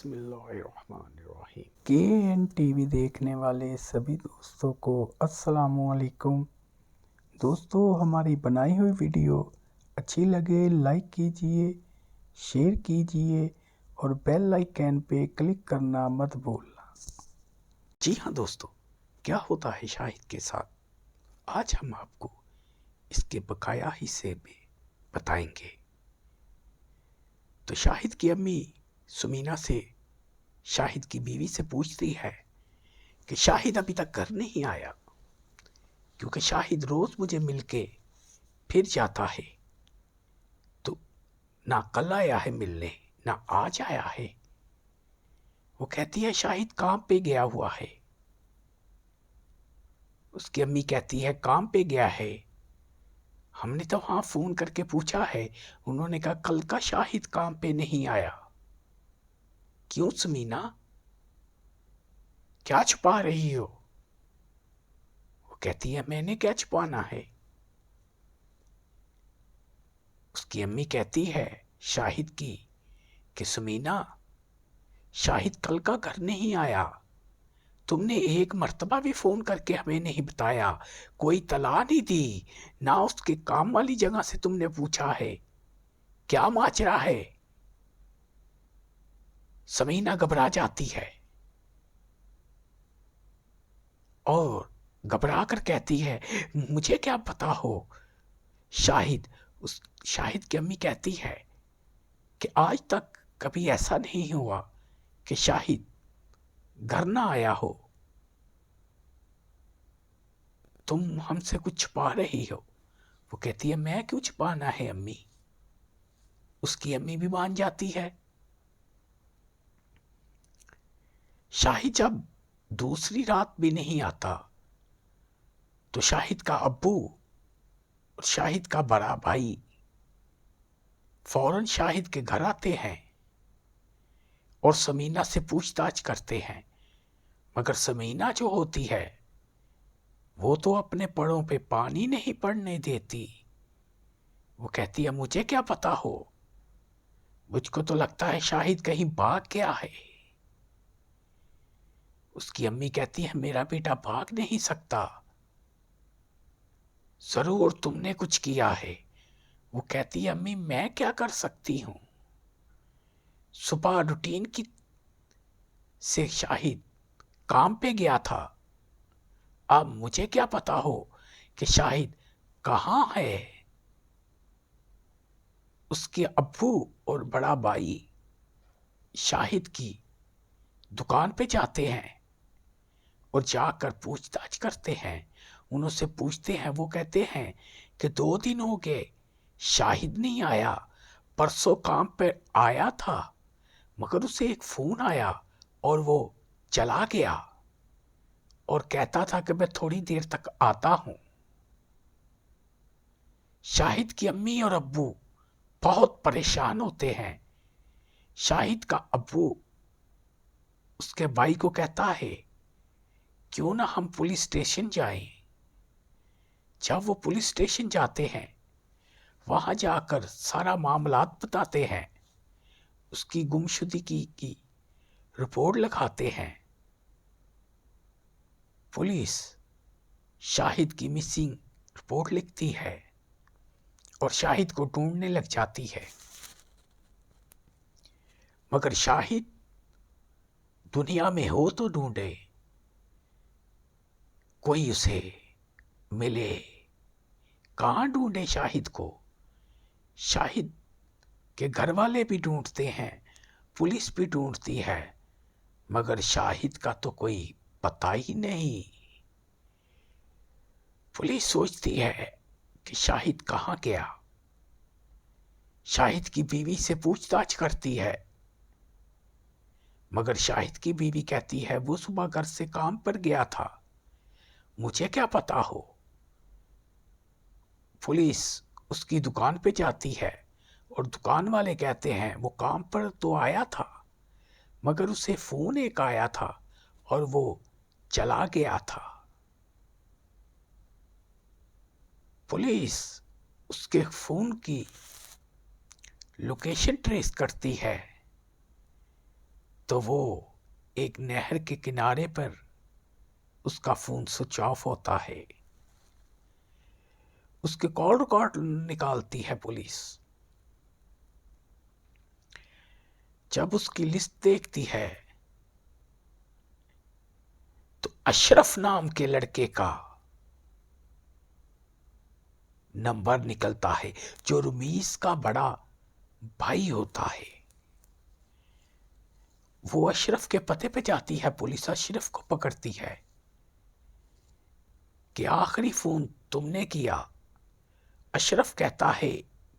बिस्मिल्लाहिर्रहमानिर्रहीम। KN TV देखने वाले सभी दोस्तों को अस्सलामुअलैकुम। दोस्तों, हमारी बनाई हुई वीडियो अच्छी लगे लाइक कीजिए, शेयर कीजिए और बेल आइकन पे क्लिक करना मत भूलना। जी हाँ दोस्तों, क्या होता है शाहिद के साथ, आज हम आपको इसके बकाया हिस्से में बताएंगे। तो शाहिद की अम्मी सुमीना से शाहिद की बीवी से पूछती है कि शाहिद अभी तक घर नहीं आया, क्योंकि शाहिद रोज मुझे मिलके फिर जाता है। तो ना कल आया है मिलने, ना आज आया है। वो कहती है शाहिद काम पे गया हुआ है। उसकी अम्मी कहती है काम पे गया है, हमने तो वहां फोन करके पूछा है, उन्होंने कहा कल का शाहिद काम पे नहीं आया। क्यों समीना, क्या छुपा रही हो? वो कहती है मैंने क्या छुपाना है। उसकी अम्मी कहती है शाहिद की कि सुमीना, शाहिद कल का घर नहीं आया, तुमने एक मर्तबा भी फोन करके हमें नहीं बताया, कोई तला नहीं दी, ना उसके काम वाली जगह से तुमने पूछा है, क्या माजरा है। समीना घबरा जाती है और घबरा कर कहती है मुझे क्या पता हो शाहिद। उस शाहिद की अम्मी कहती है कि आज तक कभी ऐसा नहीं हुआ कि शाहिद घर ना आया हो, तुम हमसे कुछ छुपा रही हो। वो कहती है मैं क्यों छुपाना है अम्मी। उसकी अम्मी भी मान जाती है। शाहिद जब दूसरी रात भी नहीं आता तो शाहिद का अब्बू और शाहिद का बड़ा भाई फौरन शाहिद के घर आते हैं और समीना से पूछताछ करते हैं। मगर समीना जो होती है वो तो अपने पड़ों पे पानी नहीं पड़ने देती। वो कहती है मुझे क्या पता हो, मुझको तो लगता है शाहिद कहीं भाग गया है। उसकी अम्मी कहती है मेरा बेटा भाग नहीं सकता, जरूर तुमने कुछ किया है। वो कहती है अम्मी मैं क्या कर सकती हूं, सुबह रूटीन की से शाहिद काम पे गया था, अब मुझे क्या पता हो कि शाहिद कहाँ है। उसके अब्बू और बड़ा भाई शाहिद की दुकान पे जाते हैं और जाकर पूछताछ करते हैं। उनसे पूछते हैं, वो कहते हैं कि 2 दिन हो गए शाहिद नहीं आया, परसों काम पे आया था मगर उसे एक फोन आया और वो चला गया और कहता था कि मैं थोड़ी देर तक आता हूं। शाहिद की अम्मी और अब्बू बहुत परेशान होते हैं। शाहिद का अब्बू उसके भाई को कहता है क्यों ना हम पुलिस स्टेशन जाएं। जब वो पुलिस स्टेशन जाते हैं, वहां जाकर सारा मामलात बताते हैं, उसकी गुमशुदगी की रिपोर्ट लिखाते हैं। पुलिस शाहिद की मिसिंग रिपोर्ट लिखती है और शाहिद को ढूंढने लग जाती है। मगर शाहिद दुनिया में हो तो ढूंढे, कोई उसे मिले, कहां ढूंढे शाहिद को। शाहिद के घर वाले भी ढूंढते हैं, पुलिस भी ढूंढती है, मगर शाहिद का तो कोई पता ही नहीं। पुलिस सोचती है कि शाहिद कहां गया। शाहिद की बीवी से पूछताछ करती है, मगर शाहिद की बीवी कहती है वो सुबह घर से काम पर गया था, मुझे क्या पता हो। पुलिस उसकी दुकान पे जाती है और दुकान वाले कहते हैं वो काम पर तो आया था, मगर उसे फोन एक आया था और वो चला गया था। पुलिस उसके फोन की लोकेशन ट्रेस करती है तो वो एक नहर के किनारे पर उसका फोन स्विच ऑफ होता है। उसके कॉल रिकॉर्ड निकालती है पुलिस। जब उसकी लिस्ट देखती है तो अशरफ नाम के लड़के का नंबर निकलता है, जो रमीज का बड़ा भाई होता है। वो अशरफ के पते पे जाती है, पुलिस अशरफ को पकड़ती है कि आखिरी फोन तुमने किया। अशरफ कहता है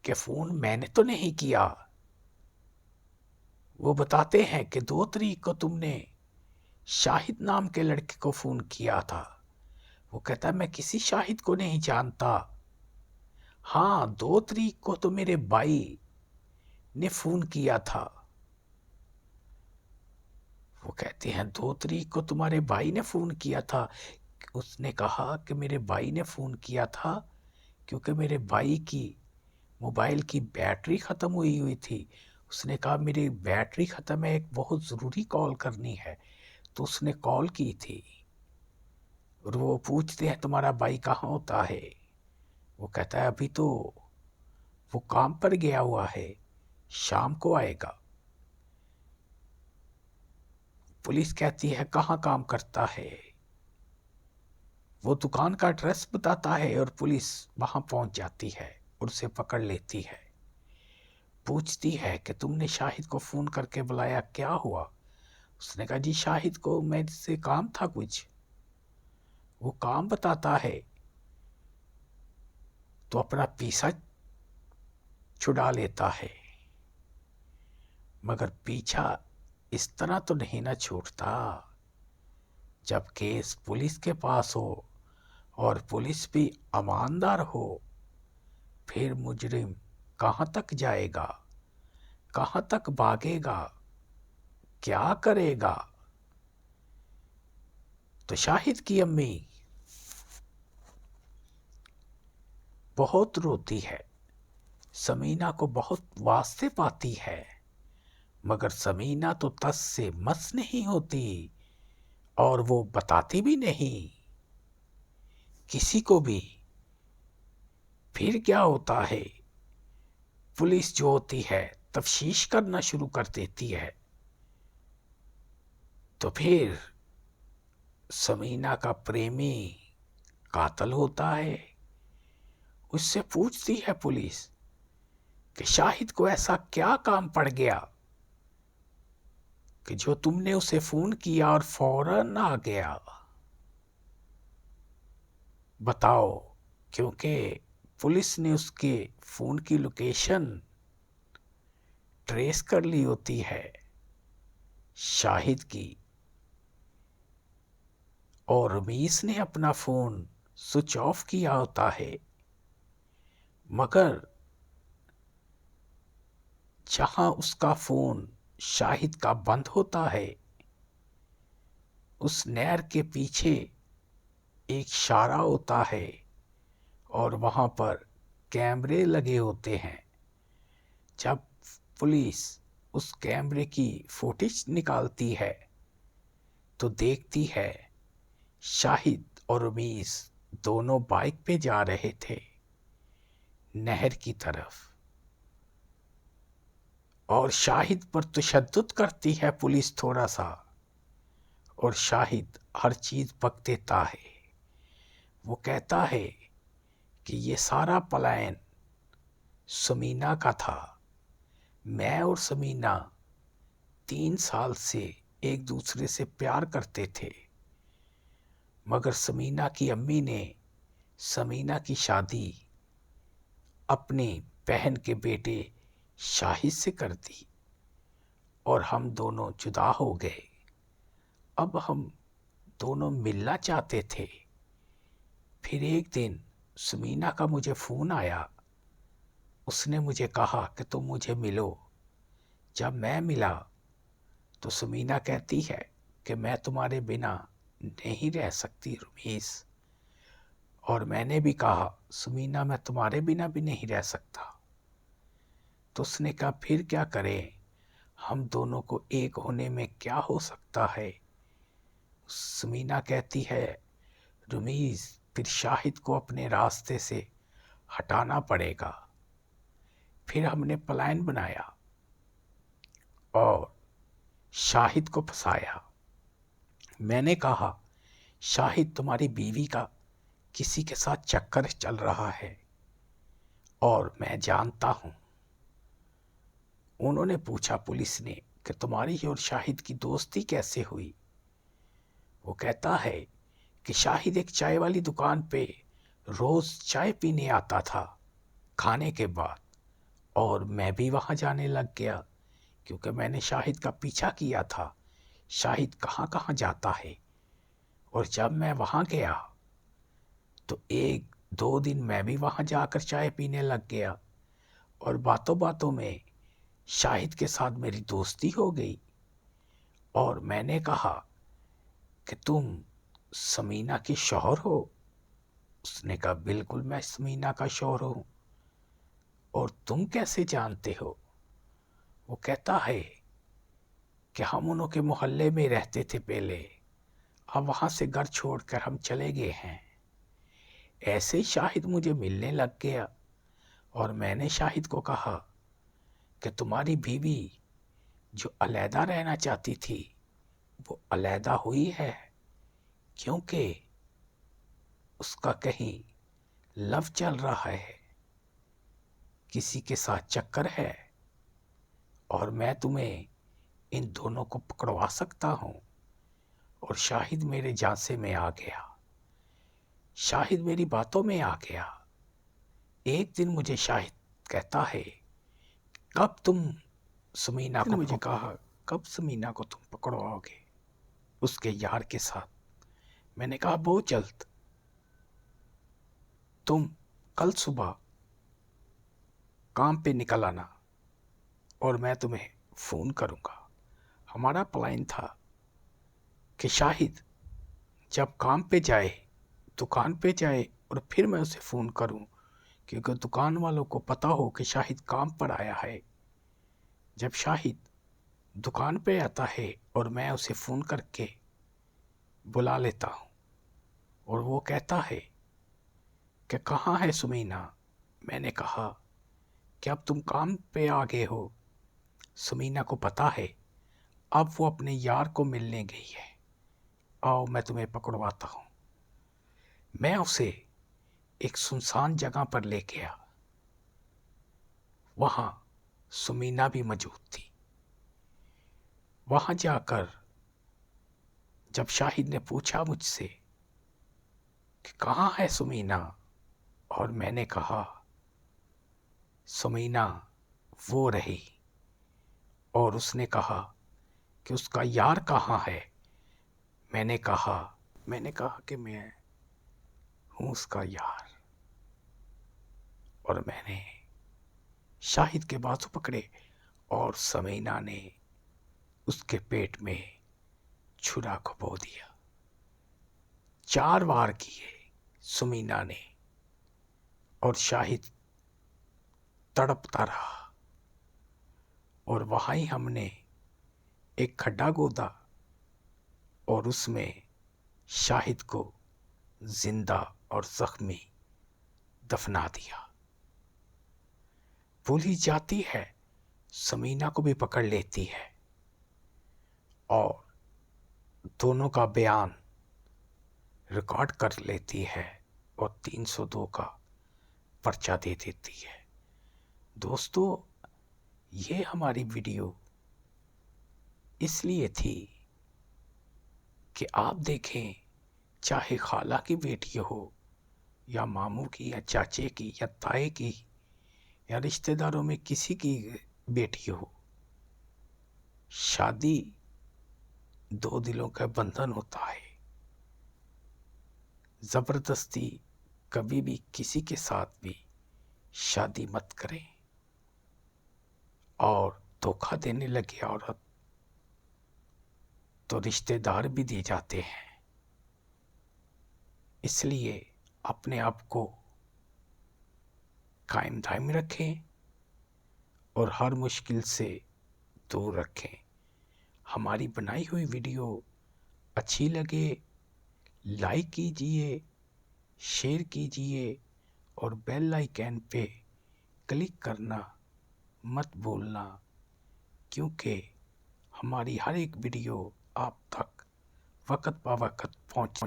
कि फोन मैंने तो नहीं किया। वो बताते हैं कि 2 तारीख को तुमने शाहिद नाम के लड़के को फोन किया था। वो कहता है मैं किसी शाहिद को नहीं जानता। हाँ, 2 तारीख को तो मेरे भाई ने फोन किया था। वो कहते हैं 2 तारीख को तुम्हारे भाई ने फोन किया था। उसने कहा कि मेरे भाई ने फोन किया था क्योंकि मेरे भाई की मोबाइल की बैटरी ख़त्म हुई हुई थी। उसने कहा मेरी बैटरी ख़त्म है, एक बहुत ज़रूरी कॉल करनी है, तो उसने कॉल की थी। और वो पूछते हैं तुम्हारा भाई कहाँ होता है। वो कहता है अभी तो वो काम पर गया हुआ है, शाम को आएगा। पुलिस कहती है कहाँ काम करता है। वो दुकान का एड्रेस बताता है और पुलिस वहां पहुंच जाती है और उसे पकड़ लेती है। पूछती है कि तुमने शाहिद को फोन करके बुलाया, क्या हुआ। उसने कहा जी शाहिद को मेरे काम था कुछ। वो काम बताता है तो अपना पीछा छुड़ा लेता है, मगर पीछा इस तरह तो नहीं ना छूटता। जब केस पुलिस के पास हो और पुलिस भी ईमानदार हो, फिर मुजरिम कहाँ तक जाएगा, कहाँ तक भागेगा, क्या करेगा। तो शाहिद की अम्मी बहुत रोती है, समीना को बहुत वास्ते पाती है, मगर समीना तो तस से मस नहीं होती और वो बताती भी नहीं किसी को भी। फिर क्या होता है, पुलिस जो होती है तफ्तीश करना शुरू कर देती है। तो फिर समीना का प्रेमी कातल होता है। उससे पूछती है पुलिस कि शाहिद को ऐसा क्या काम पड़ गया कि जो तुमने उसे फोन किया और फौरन आ गया, बताओ। क्योंकि पुलिस ने उसके फोन की लोकेशन ट्रेस कर ली होती है शाहिद की, और रमीस ने अपना फोन स्विच ऑफ किया होता है। मगर जहां उसका फोन शाहिद का बंद होता है, उस नहर के पीछे एक शारा होता है और वहां पर कैमरे लगे होते हैं। जब पुलिस उस कैमरे की फुटेज निकालती है तो देखती है शाहिद और रमीस दोनों बाइक पे जा रहे थे नहर की तरफ, और शाहिद पर तशद्दुद करती है पुलिस थोड़ा सा, और शाहिद हर चीज बक देता है। वो कहता है कि ये सारा प्लान समीना का था। मैं और समीना 3 साल से एक दूसरे से प्यार करते थे, मगर समीना की अम्मी ने समीना की शादी अपनी बहन के बेटे शाहिद से कर दी और हम दोनों जुदा हो गए। अब हम दोनों मिलना चाहते थे। फिर एक दिन समीना का मुझे फ़ोन आया। उसने मुझे कहा कि तुम मुझे मिलो। जब मैं मिला तो समीना कहती है कि मैं तुम्हारे बिना नहीं रह सकती रमीस। और मैंने भी कहा समीना मैं तुम्हारे बिना भी नहीं रह सकता। तो उसने कहा फिर क्या करें, हम दोनों को एक होने में क्या हो सकता है। समीना कहती है, रमीज फिर शाहिद को अपने रास्ते से हटाना पड़ेगा। फिर हमने प्लान बनाया और शाहिद को फंसाया। मैंने कहा, शाहिद तुम्हारी बीवी का किसी के साथ चक्कर चल रहा है और मैं जानता हूं। उन्होंने पूछा पुलिस ने कि तुम्हारी और शाहिद की दोस्ती कैसे हुई। वो कहता है कि शाहिद एक चाय वाली दुकान पे रोज चाय पीने आता था खाने के बाद, और मैं भी वहां जाने लग गया क्योंकि मैंने शाहिद का पीछा किया था, शाहिद कहाँ कहाँ जाता है। और जब मैं वहां गया तो एक दो दिन मैं भी वहां जाकर चाय पीने लग गया और बातों बातों में शाहिद के साथ मेरी दोस्ती हो गई। और मैंने कहा कि तुम समीना की शौहर हो। उसने कहा, बिल्कुल मैं समीना का शौहर हूं। और तुम कैसे जानते हो? वो कहता है कि हम उन्हों के मोहल्ले में रहते थे पहले, अब वहां से घर छोड़कर हम चले गए हैं। ऐसे ही शाहिद मुझे मिलने लग गया और मैंने शाहिद को कहा कि तुम्हारी बीवी जो अलहदा रहना चाहती थी वो अलहदा हुई है, क्योंकि उसका कहीं लव चल रहा है, किसी के साथ चक्कर है, और मैं तुम्हें इन दोनों को पकड़वा सकता हूं। और शाहिद मेरे झांसे में आ गया, शाहिद मेरी बातों में आ गया। एक दिन मुझे शाहिद कहता है, कब तुम समीना को मुझे कहा, कब समीना को तुम पकड़वाओगे उसके यार के साथ। मैंने कहा, बहुत जल्द, तुम कल सुबह काम पे निकल आना और मैं तुम्हें फ़ोन करूँगा। हमारा प्लान था कि शाहिद जब काम पे जाए, दुकान पे जाए, और फिर मैं उसे फ़ोन करूं, क्योंकि दुकान वालों को पता हो कि शाहिद काम पर आया है। जब शाहिद दुकान पे आता है और मैं उसे फ़ोन करके बुला लेता हूं और वो कहता है कि कहाँ है सुमीना। मैंने कहा कि अब तुम काम पे आ गए हो, सुमीना को पता है, अब वो अपने यार को मिलने गई है, आओ मैं तुम्हें पकड़वाता हूँ। मैं उसे एक सुनसान जगह पर ले गया, वहां सुमीना भी मौजूद थी। वहां जाकर जब शाहिद ने पूछा मुझसे कि कहाँ है सुमीना, और मैंने कहा सुमीना वो रही, और उसने कहा कि उसका यार कहाँ है। मैंने कहा कि मैं हूं उसका यार। और मैंने शाहिद के बाजू पकड़े और समीना ने उसके पेट में छुरा घुपो दिया। 4 वार किए सुमीना ने, और शाहिद तड़पता रहा। और वहां ही हमने एक खड्डा खोदा और उसमें शाहिद को जिंदा और जख्मी दफना दिया। पुलिस जाती है, समीना को भी पकड़ लेती है और दोनों का बयान रिकॉर्ड कर लेती है और 302 का पर्चा दे देती है। दोस्तों, ये हमारी वीडियो इसलिए थी कि आप देखें, चाहे खाला की बेटी हो या मामू की या चाचे की या ताए की या रिश्तेदारों में किसी की बेटी हो, शादी 2 दिलों का बंधन होता है। जबरदस्ती कभी भी किसी के साथ भी शादी मत करें। और धोखा देने लगे औरत तो रिश्तेदार भी दे जाते हैं। इसलिए अपने आप को कायम दायम रखें और हर मुश्किल से दूर रखें। हमारी बनाई हुई वीडियो अच्छी लगे लाइक कीजिए, शेयर कीजिए और बेल आइकन पे क्लिक करना मत भूलना, क्योंकि हमारी हर एक वीडियो आप तक वक्त ब वक्त पहुँच